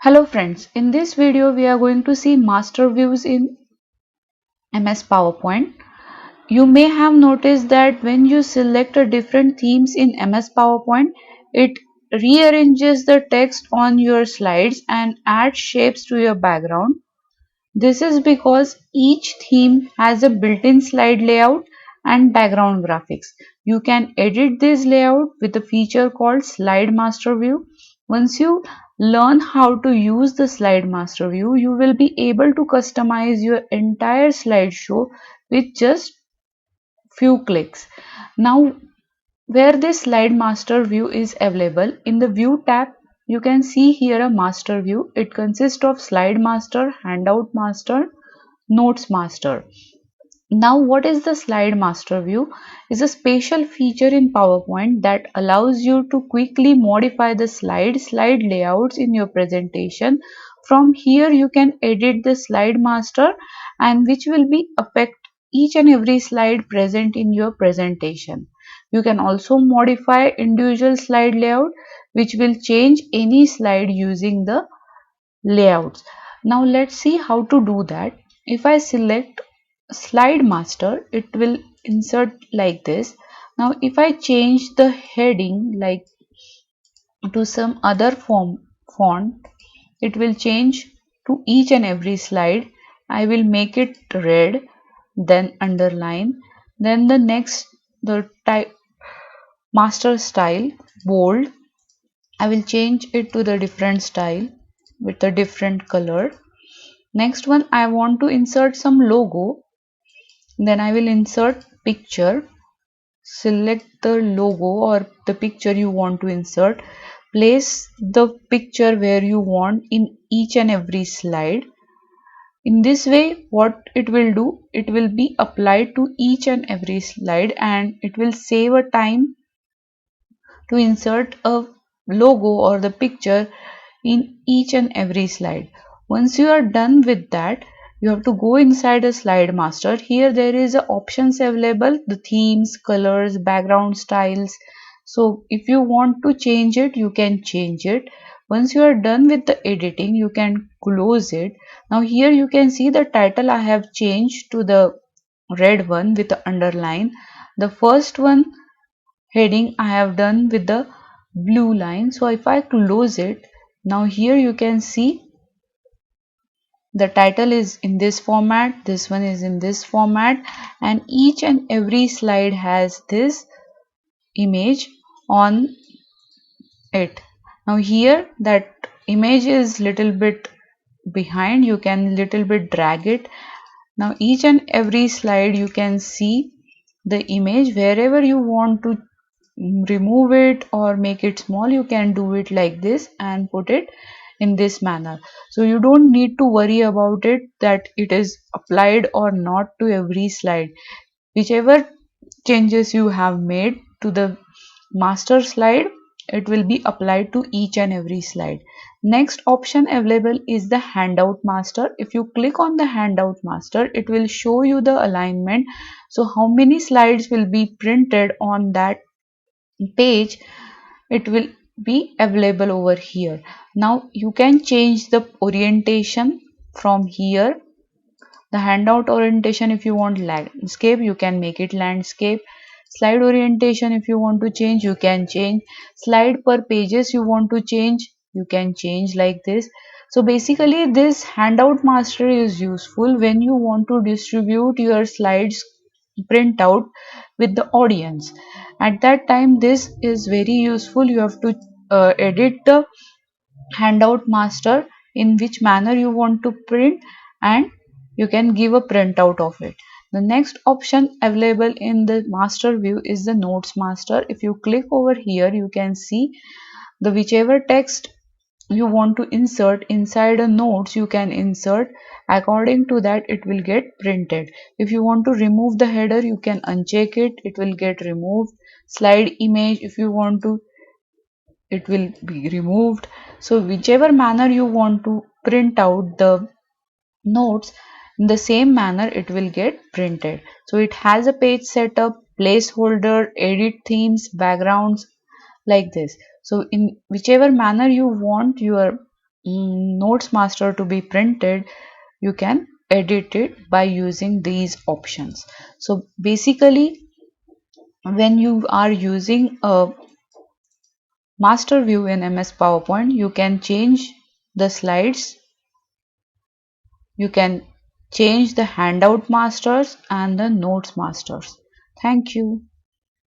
Hello friends, in this video we are going to see master views in MS-PowerPoint. You may have noticed that when you select a different themes in MS-PowerPoint, it rearranges the text on your slides and adds shapes to your background. This is because each theme has a built-in slide layout and background graphics. You can edit this layout with a feature called Slide Master View. Once you learn how to use the Slide Master View, you will be able to customize your entire slideshow with just few clicks. Now, where this Slide Master View is available, in the View tab, you can see here a master view. It consists of Slide Master, Handout Master, Notes Master. Now, what is the Slide Master View? Is a special feature in PowerPoint that allows you to quickly modify the slide layouts in your presentation. From here, you can edit the Slide Master and which will be affect each and every slide present in your presentation. You can also modify individual slide layout which will change any slide using the layouts. Now let's see how to do that. If I select slide master, it will insert like this. Now if I change the heading like to some other font, it will change to each and every slide. I will make it red, then underline, then the next the type master style bold. I will change it to the different style with a different color. Next one, I want to insert some logo. Then I will insert picture. Select the logo or the picture you want to insert. Place the picture where you want in each and every slide. In this way, what it will do, it will be applied to each and every slide and it will save a time to insert a logo or the picture in each and every slide. Once you are done with that, you have to go inside a slide master. Here there is a options available, the themes, colors, background styles. So if you want to change it, you can change it. Once you are done with the editing, you can close it. Now here you can see the title I have changed to the red one with the underline. The first one heading I have done with the blue line. So if I close it, now here you can see the title is in this format, this one is in this format, and each and every slide has this image on it. Now here that image is little bit behind, you can little bit drag it. Now each and every slide you can see the image. Wherever you want to remove it or make it small, you can do it like this and put it in this manner. So you don't need to worry about it that it is applied or not to every slide. Whichever changes you have made to the master slide, it will be applied to each and every slide. Next option available is the handout master. If you click on the handout master, it will show you the alignment. So how many slides will be printed on that page, it will be available over here. Now you can change the orientation from here. The handout orientation, if you want landscape, you can make it landscape. Slide orientation, if you want to change, you can change. Slide per pages you want to change, you can change like this. So basically this handout master is useful when you want to distribute your slides print out with the audience. At that time this is very useful. You have to edit the handout master in which manner you want to print, and you can give a printout of it. The next option available in the master view is the notes master. If you click over here, you can see the whichever text you want to insert inside a notes, you can insert. According to that it will get printed. If you want to remove the header, you can uncheck it, it will get removed. Slide image, if you want to, it will be removed. So whichever manner you want to print out the notes, in the same manner it will get printed. So it has a page setup, placeholder, edit themes, backgrounds, like this. So in whichever manner you want your notes master to be printed, you can edit it by using these options. So basically, when you are using a master view in MS PowerPoint, you can change the slides, you can change the handout masters and the notes masters. Thank you.